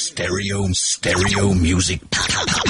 stereo music power.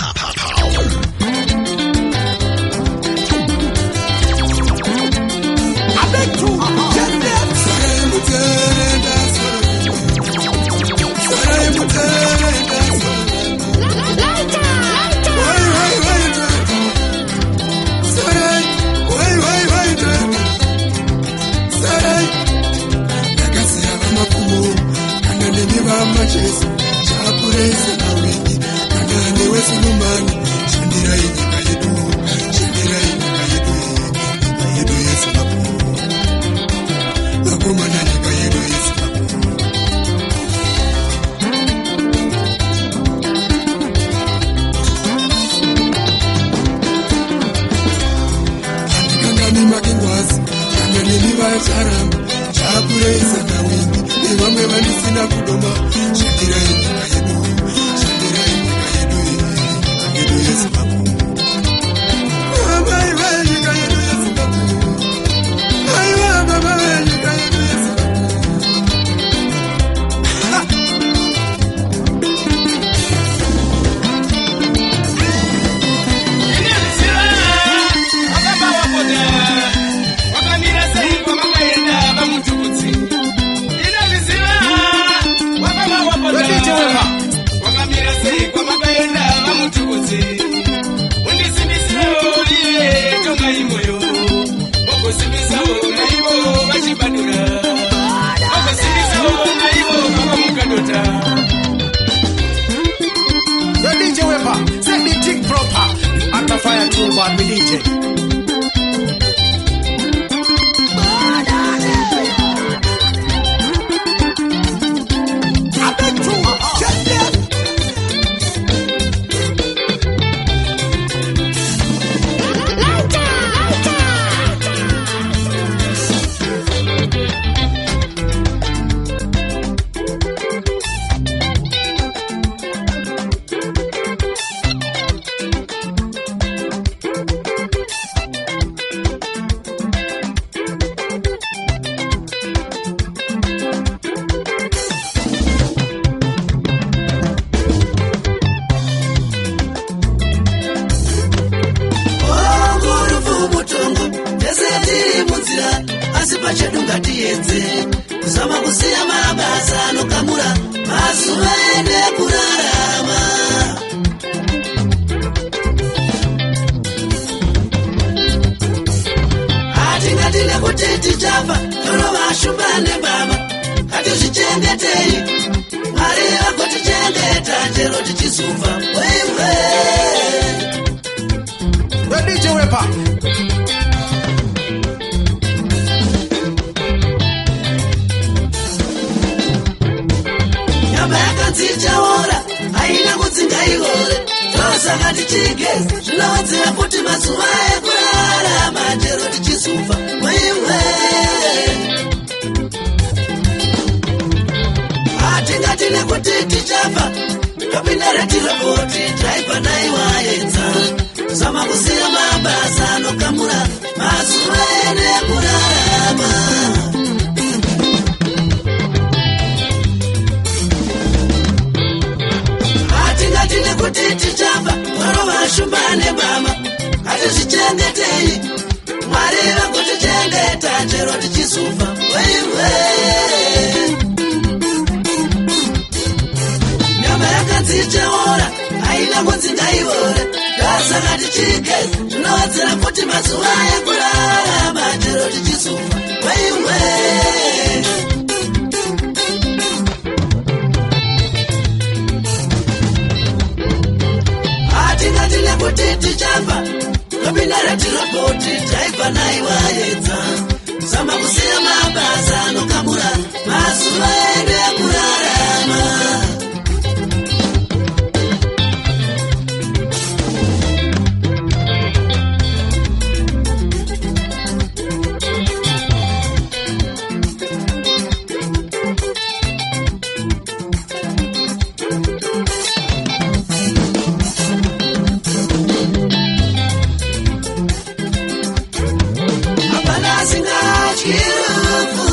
Chirufu,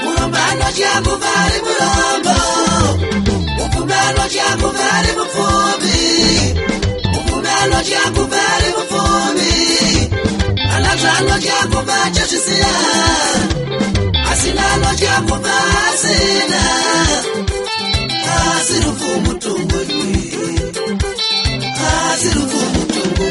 urombano chiambu vari muromo. kubacha chisiya asina loja kubasina asirufu mutungu asirufu mutungu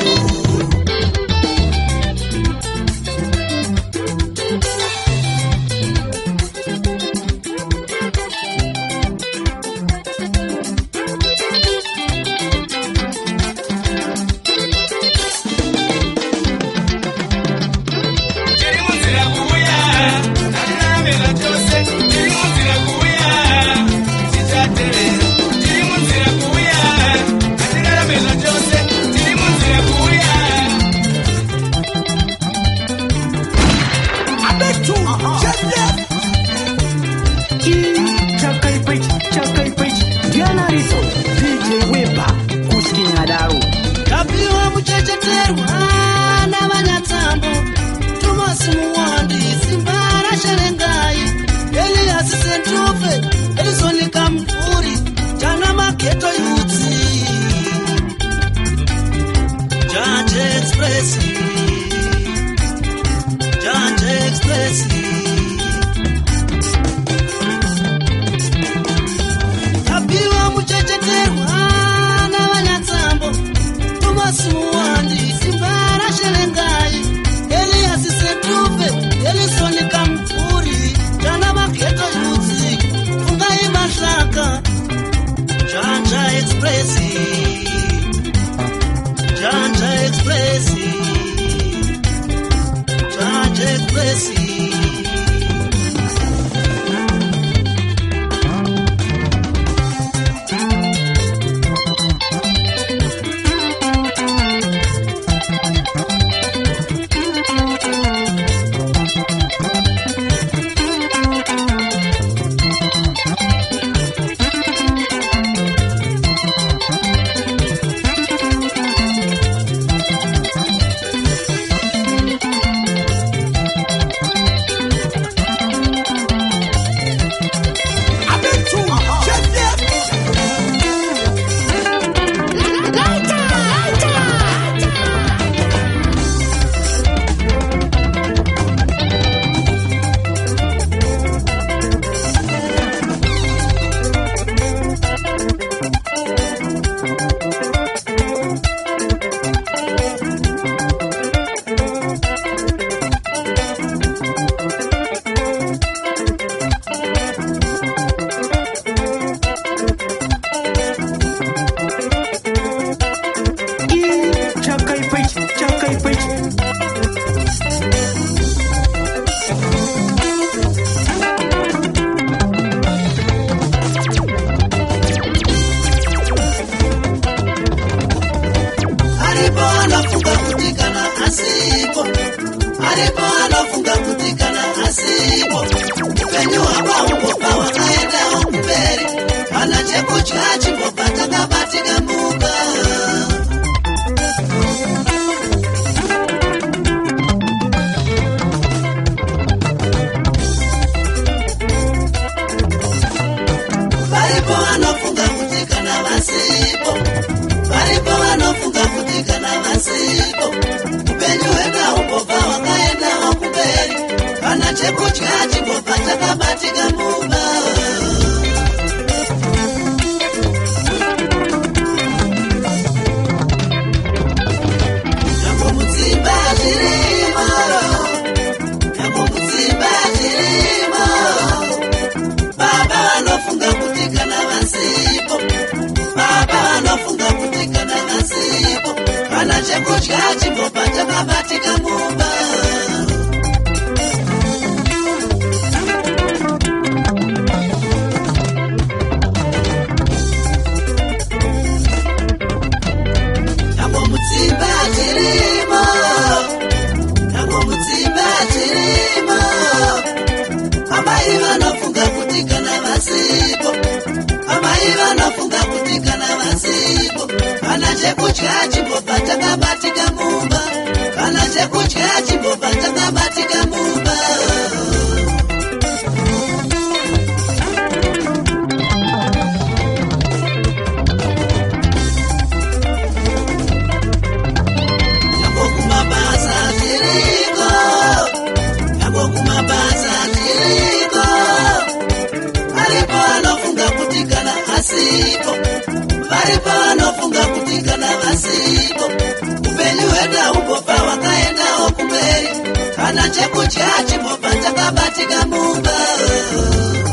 kabatika mumba.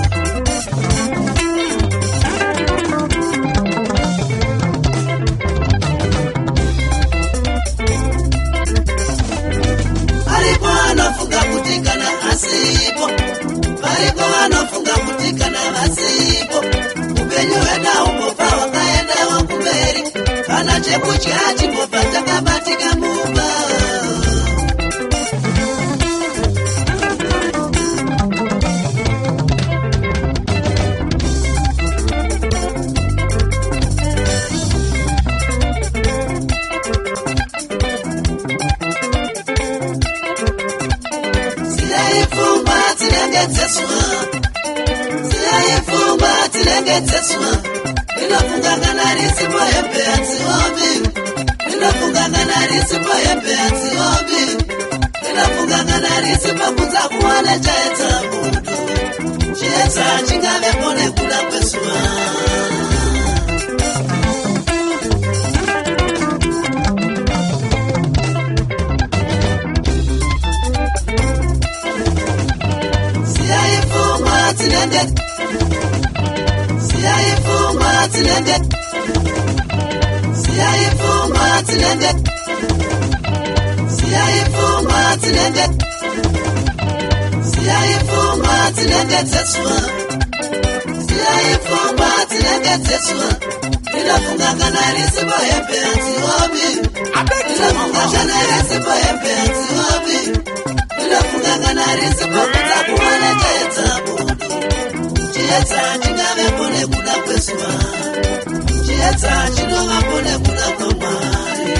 Palipo anafunga kutikana asipo, palipo anafunga kutikana asipo, upenyu wenda umofa wakaenda wakumberi, kana chekuchachi mopata kabatika mumba. Siyayifumba tilengetseswa, inofungangana risipo yembeatsi obi, inofungangana risipo yembeatsi obi, inofungangana risipo kuza kuwana chaetsa mundu, chietsa chingave pone kula kweswa. Chietsa chingave pone kula kweswa, chietsa chinova pone kula kwamari.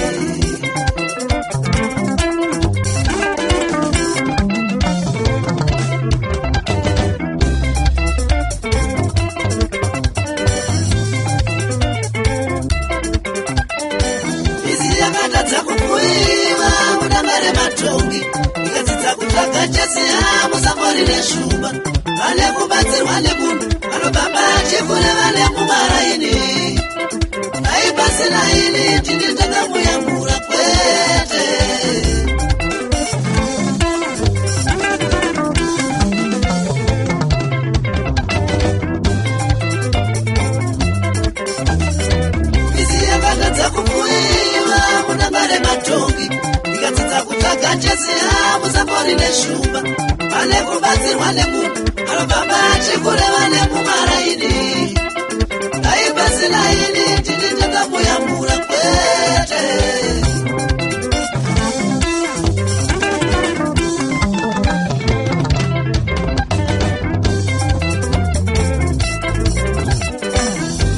Izi yakatadza kukuiva mudangare matongi, ikadzidza kutsvaga Jesu musambori neshumba. Vane kubatsirwa nemunhu anobamba achifune vane mumaraini, aipasina ini tini takamuyambura kwete. Izi yakatadza kukuiva mudangare matongi, ikadzidza kutsvaga Jesu musambori neshumba. Vane kubatsirwa nemunhu anobamba achifune vane mumaraini, aipasina ini tini takamuyambura kwete.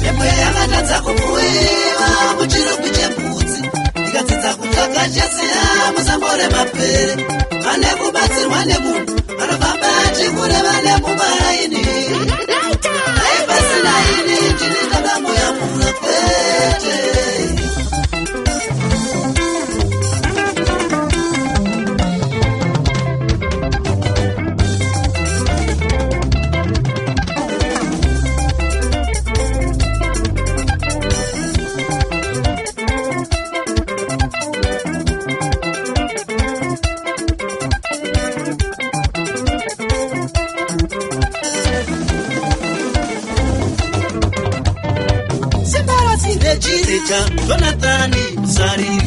Mhepo yakatadza kukuiva muchirugwi chembudzi, ikadzidza kutsvaga Jesu musambore mapere. Vane kubatsirwa nemunhu anobamba achifune vane mumaraini, aipasina ini tini takamuyambura kwete. Chiricha Jonathani Sariri.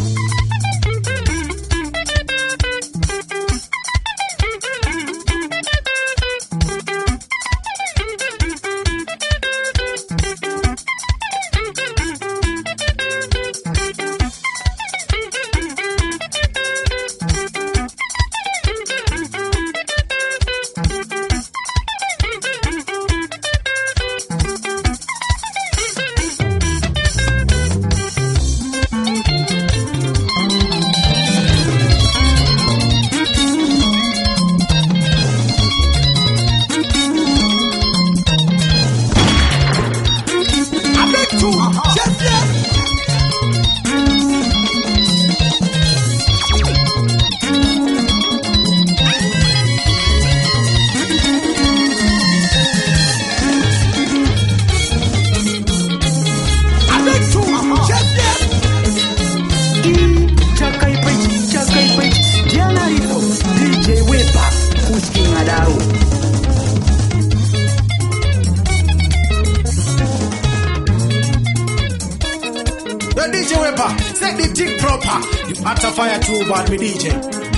DJ Wepa, Kusking Adau. The DJ Weber, set the thing proper. You at a fire too bad, me DJ.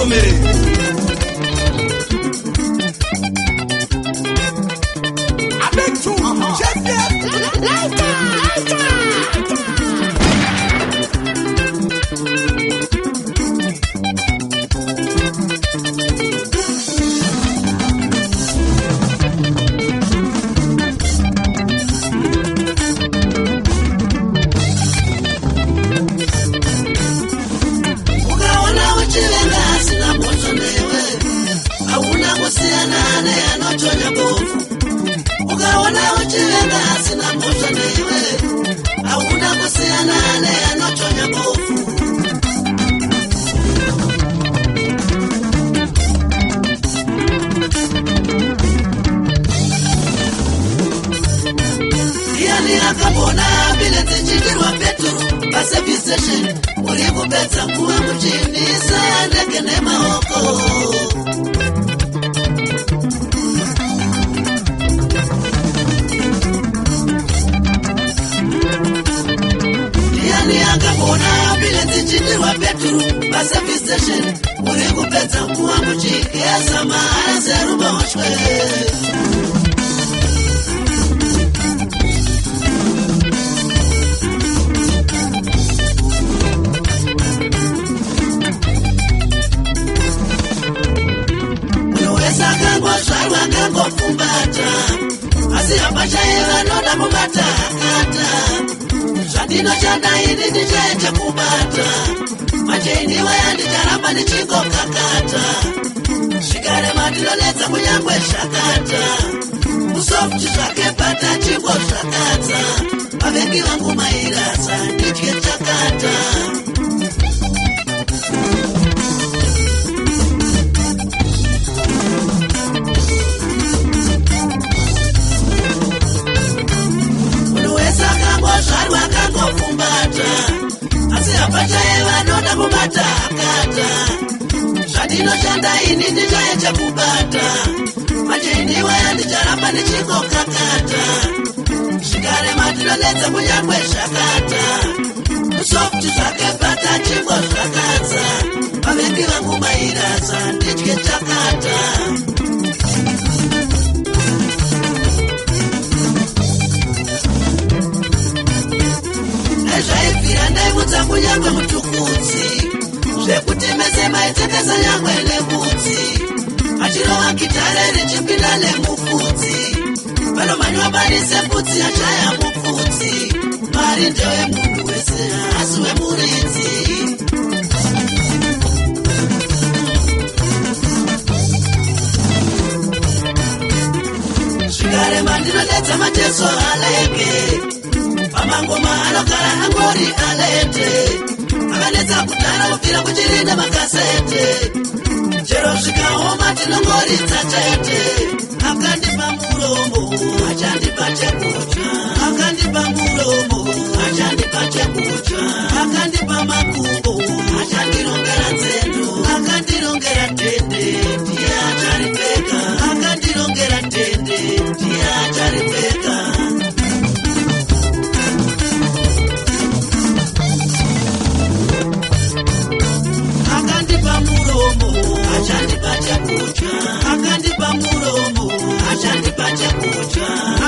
Somere. I beg to check that.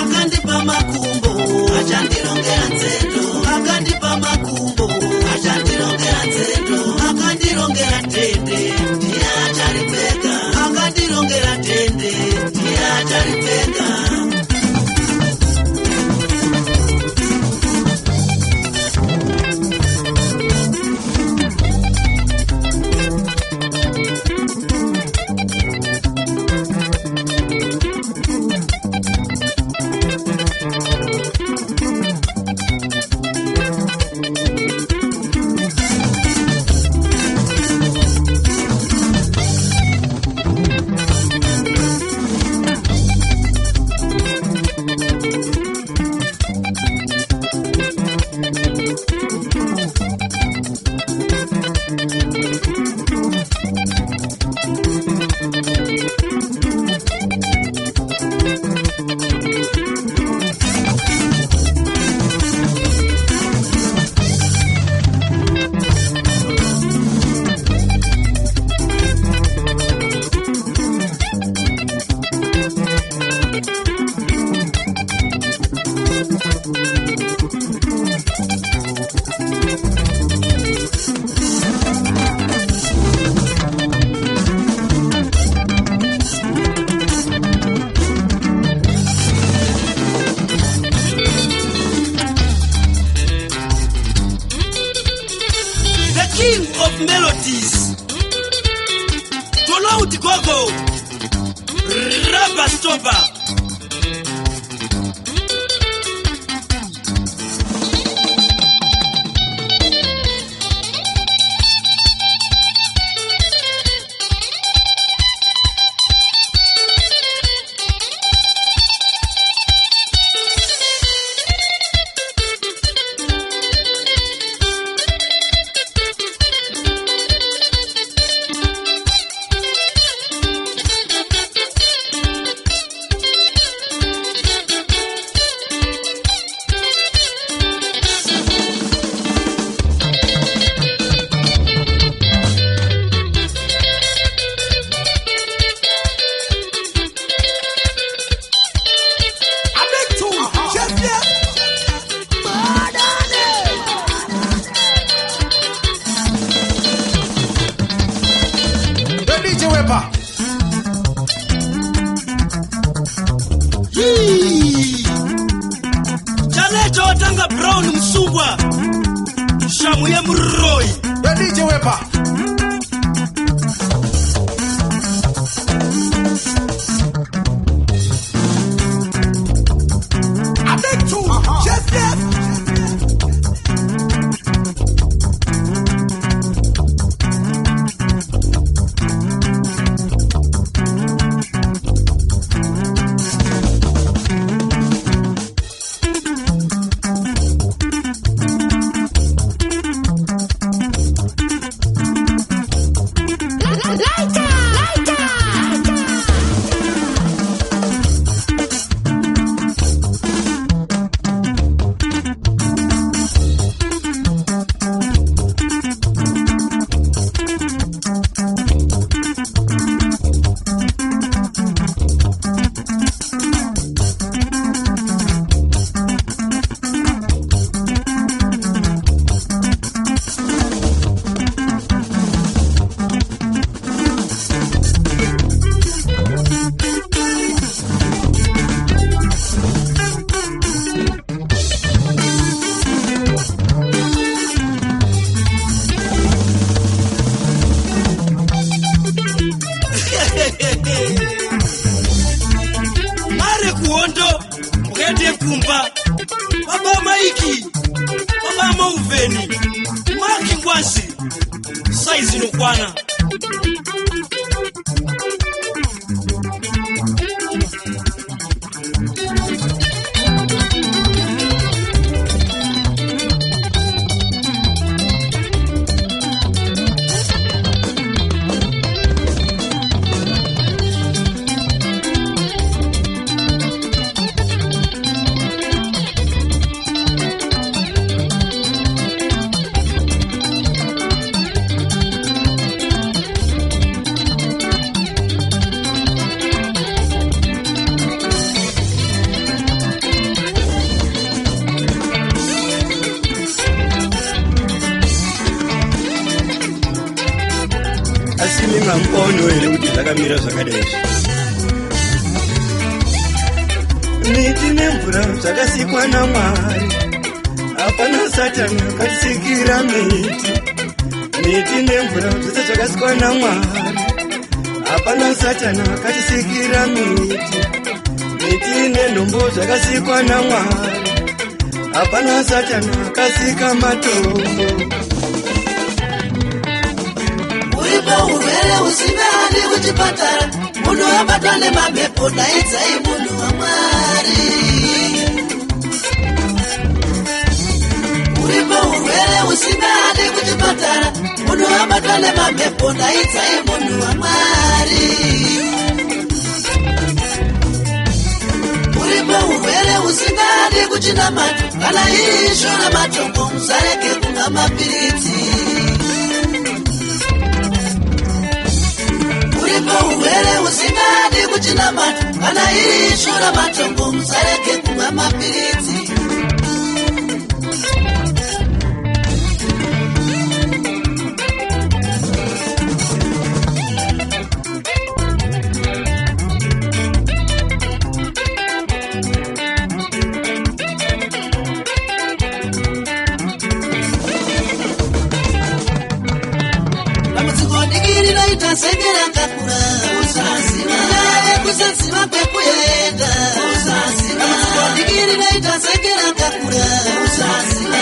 Akandipa makumbo, achandirongera nzendo. Akandipa makumbo, achandirongera nzendo. of melodies. Tolou Gogo, Rubber Stopper. Chalecho watanga Brown Msungwa Shamu ya Muroi The DJ Wepa I beg to Chef Mare kuondo Mkete kumba Baba maiki Baba mauveni Maki kwasi Saizi nukwana Asimi mkono ile utaka mira zakadeshi Nitine mvura zakasikwa na Mwari Hapana Satani akasikira miti Nitine mvura zakasikwa na Mwari Hapana Satani akasikira miti Nitine ndombo zakasikwa na Mwari Hapana Satani akasika matombo Uvele usimani kutipatara Munu abatane mabepo na itai munu wa Mwari Uvele usimani kutipatara Munu abatane mabepo na itai munu wa Mwari Uvele usimani kuchina matu Kana isho na matongo Msareke kunga mapiriti Uwele usimani kuchina matu Kana ishura matongo Msareke kunga mapiriti sekera kakura usaziva kusaziva kwekuyenda usaziva digiri naita sekera kakura usaziva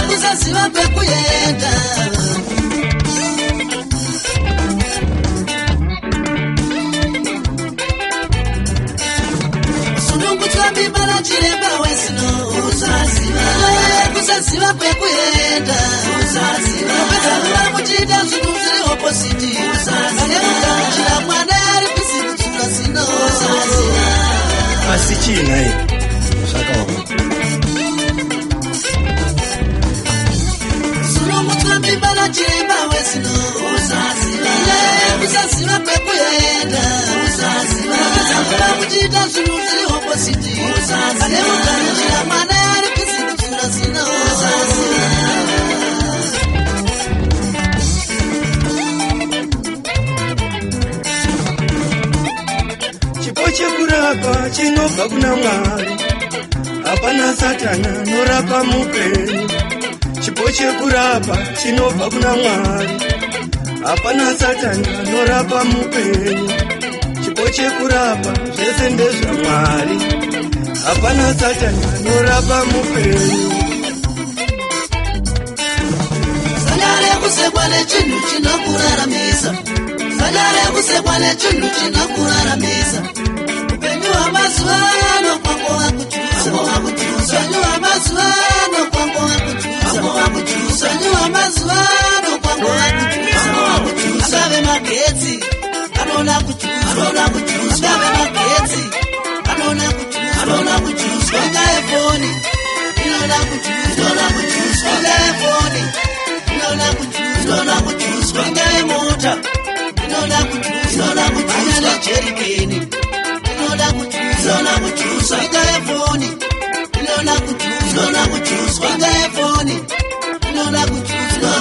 kusaziva kwekuyenda sunungu twambi bala chiremba wesino usaziva kusaziva kwekuyenda usaziva kuzalula muchita zvinhu zviri opposite usaziva chira mwana ari kusimuchura sino usaziva asi china iyi zvakaoma sunungu twambi bala chiremba wesino usaziva kusaziva kwekuyenda usaziva kuzalula muchita zvinhu zviri opposite usaziva chira mwana ari kusimuchura sino usaziva chekurapa chinobva kuna Mwari, hapana Satana norapa mupenyu. Chipo chekurapa chinobva kuna Mwari, hapana Satana norapa mupenyu. Chipo chekurapa zvese ndezvaMwari, hapana Satana norapa mupenyu. Sadare kusekwa nechinhu chinokuraramisa, sadare kusekwa nechinhu chinokuraramisa. Upenyu hwamazuvano kwangu wakuchusa, upenyu hwamazuvano kwangu wakuchusa, upenyu hwamazuvano kwangu wakuchusa. Agave magetsi anona kuchusa, agave magetsi anona kuchusa, ingaye foni inona kuchusa, ingaye foni inona kuchusa, ingaye mota inona kuchusa, anyala jerikeni inona kuchusa, ingaye foni inona kuchusa, ingaye foni inona kuchusa.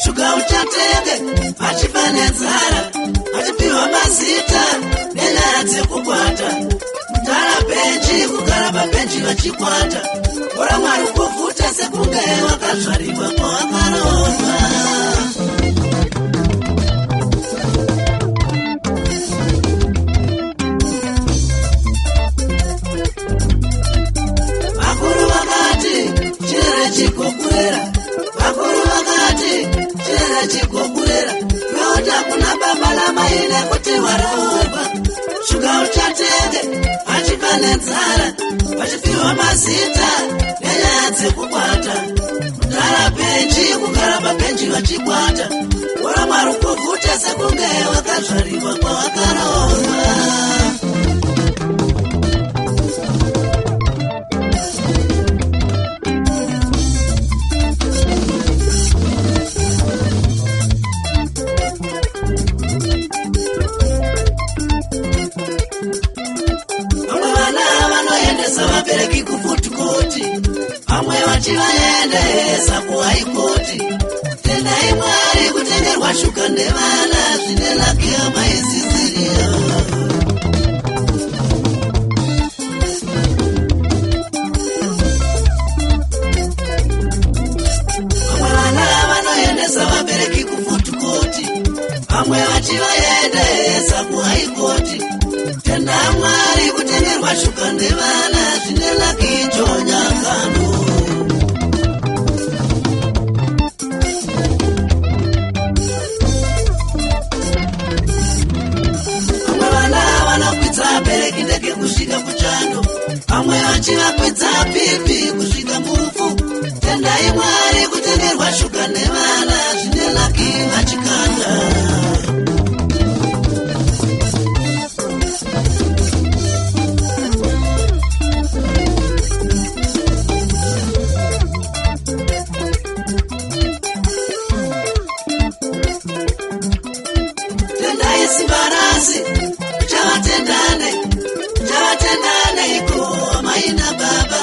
Shuka uchatenge, achifanenzara, achipiwa mazita, pabhenji vachikwata bora Mwari kuvhuta sekunge wakazvarirwa kwawakarohwa. Vakuru vakati chirere chikokurera, vakuru vakati chirere chikokurera, yota kuna baba namai nekuti warohwa. Shuka uchatenge vachika nenzara, vachipiwa mazita nenyaya dzekukwata. Kugara bhenji, kugara pabhenji vachikwata bora Mwari kuvhuta sekunge wakazvarirwa kwawakarohwa. Vabereki kufutukoti, vamwe vachivaendesa kuhaikoti. Tendai Mwari kutengerwa shuka nevana, zvine lakiya maiziziriya. Vamwe vana vanoendesa vabereki kufutukoti, vamwe vachivaendesa kuhaikoti. Tendai Mwari kutengerwa shuka nevana, zvine lakichonyakano. Vamwe vana vanokwidza abereki ndege kusvika kuchando, vamwe vachivakwidza pipi kusvika mufu. Tendai Mwari kutengerwa shuka nevana, zvine laki vachikanda. Chavatendane iko maina baba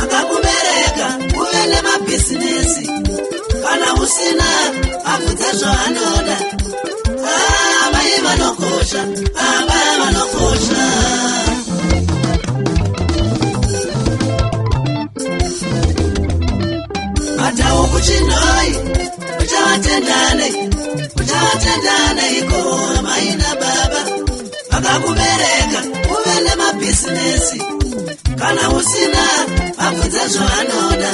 akakubereka uve nemabhizinesi, kana usina abvudze zvaanoda. Mai vanokosha, baba vanokosha. Matau kuchinoi uchavatendane iko maina baba akakubereka uve nemabhizinesi, kana usina abvudze zvaanoda.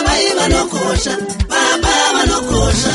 Mai vanokosha, baba vanokosha.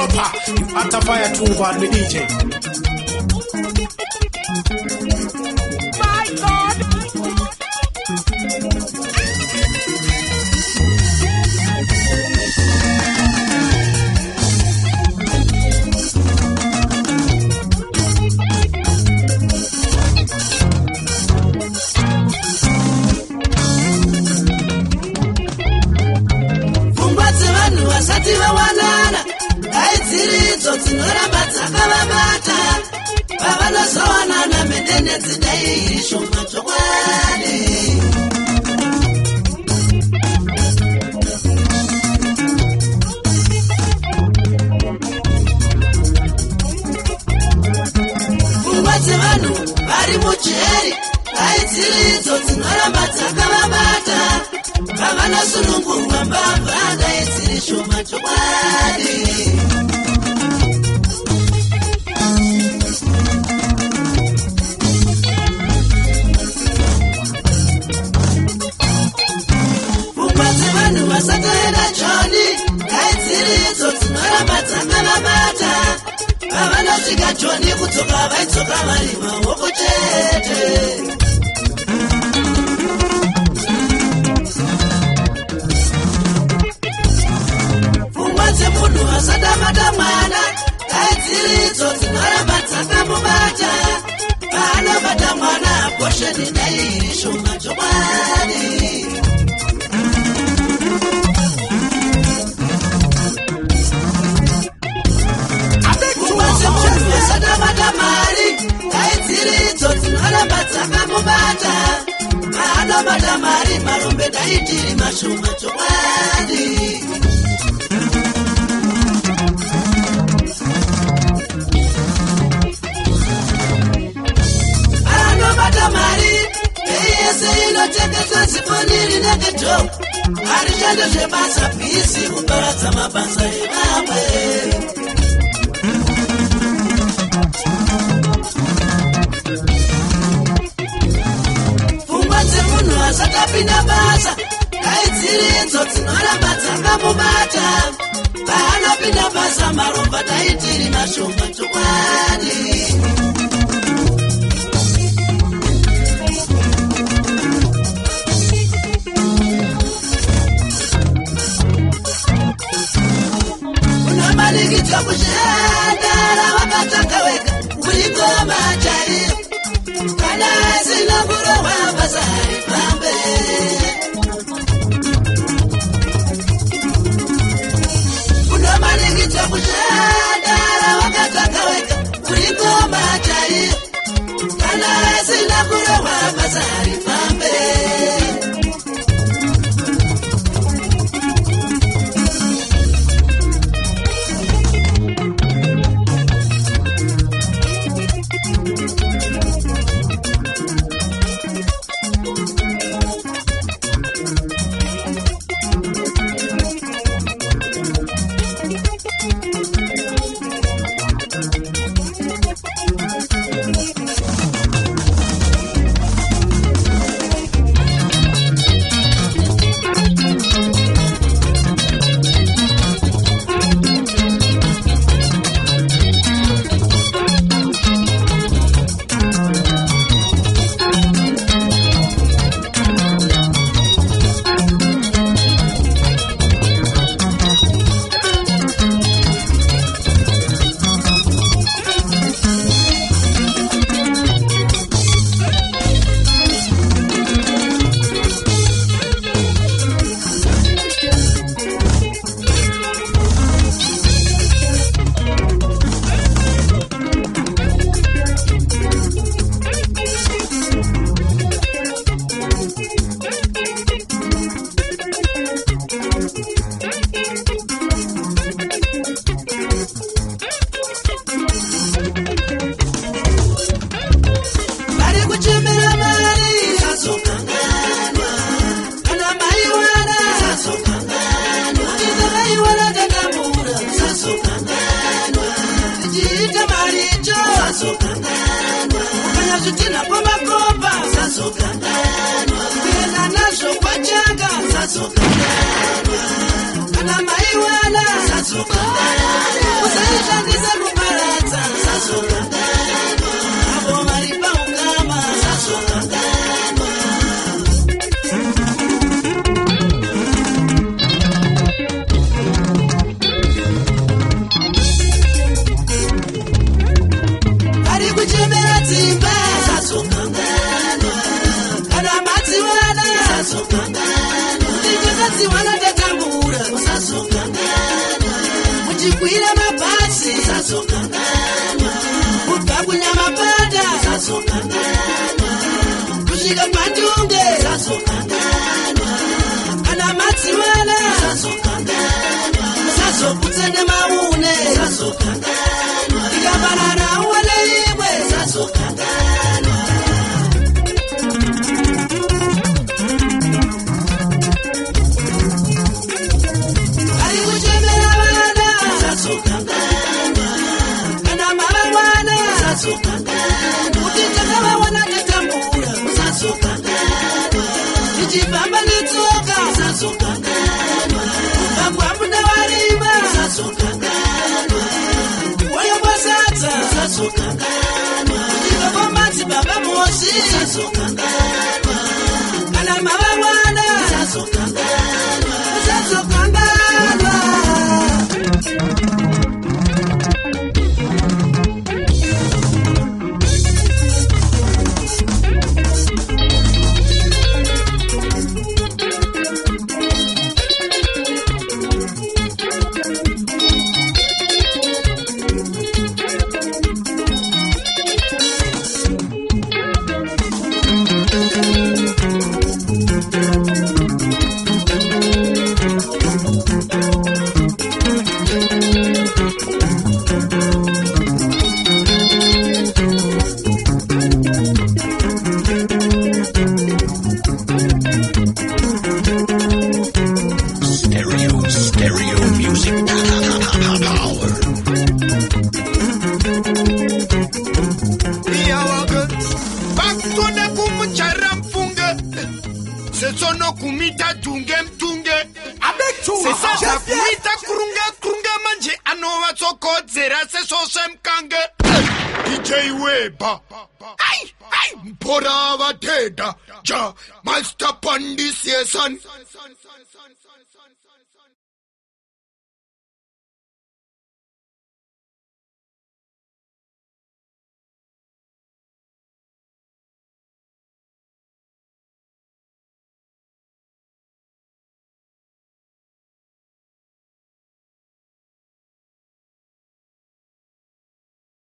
proper. You utter fire too bad, me DJ. My God! Vasati vawanana aidziridzo dzinoramba dzakavabata pavanozowanana mendenedzi dai shoma chokwadi pfungwa dzevanhu vari mujeri aidziridzo dzinoramba dzakavabata pavanosunungurwa mbavha dai dziri shoma chokwadi pfungwa dzevanhu vasatoenda joni dai dziridzo dzinoramba dzakavabata pavanosvika joni kudzoka vaidzoka vari maoko chete munhu asadamata mwana daidziridzo dzinoramba dzakamubata paanobata mwana aposheni dai shoma chokwadi munhu asadamata mari daidziridzo dzinoramba dzakamubata paanobata mari marombe daitiri mashoma chokwadi mari yese inotengeswa ziponiri negetop harishando zvebasa bhisi kuparadza mabasa evamwe pfungwa dzemunhu asatapinda basa daidziridzo dzinoramba dzakamubata paanopinda basa maromba daitiri mashoma chokwadi malikitwa kushandara wakatanga wega kulikoma chariyo kana sinonguro wambasari pambe unomalikitwa kushandara wakatanga wega kulikoma chariyo kana sinonguro wambasari pambe Tichakadziwana tatambura muchikwira mabhazi kubva kunyamapanda kusvika kwantunge kana madzimana sazokutsene maune ikabanana uone imwe ari kuchemera vana kana mava mwana kuti takavawana tatambura tichifamba netsoka kubva kwamuna varima wayomasadza kuchika kwamadzi baba mosi kana mava mwana musazokanganwa. Stereo music power. Baktona kumuchara mfunge sesono kumita tunge mtunge sesasa kumita kurunga manje anova tsokodzera sesose mkange DJ Weba ai mpora vateda ja master pandis yesan